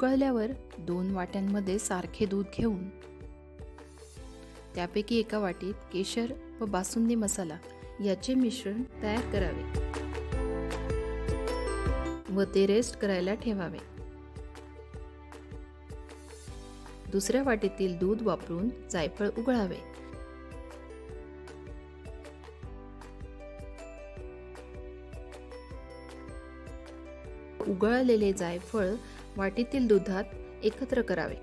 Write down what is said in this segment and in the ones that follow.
उकळल्यावर 2 वाट्यांमध्ये सारखे दूध घेऊन त्यापैकी एका वाटीत केशर व बासुंदी मसाला याचे मिश्रण तयार करावे व ते रेस्ट करायला ठेवावे. दुसऱ्या वाटीतील दूध वापरून जायफळ उघळावे. उघळलेले जायफळ वाटीतील दुधात एकत्र करावे.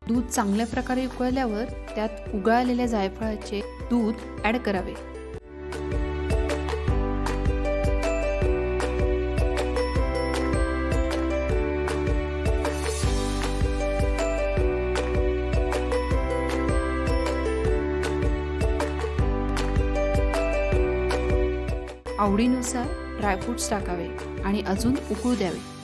दूध चांगल्या प्रकारे उकळल्यावर त्यात उगाळलेल्या जायफळाचे दूध ॲड करावे. आवडीनुसार ड्रायफ्रूट्स टाकावे आणि अजून उकळू द्यावे.